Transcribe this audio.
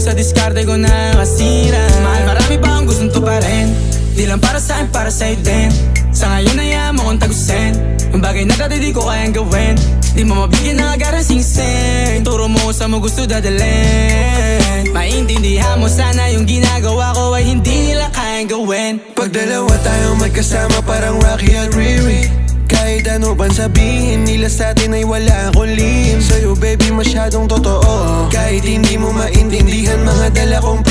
sa diskarte ko na kasira. Mahal, marami pa ang gustong tuparin, di lang para sa'kin, para sa'yo din. Sa ngayon hayaan mo kong tagusin yung bagay na dati di ko kayang gawin. Di mo mabigyan ng agarang singsing, turo mo sa mo gusto dadalhin. Maintindihan mo sana yung ginagawa ko ay hindi nila kayang gawin. Pag dalawa tayong magkasama parang Rocky at Riri, kahit ano bang sabihin nila sa'tin ay wala akong lihim. Sa'yo baby masyadong totoo, kahit hindi mo maintindihan mga dala kong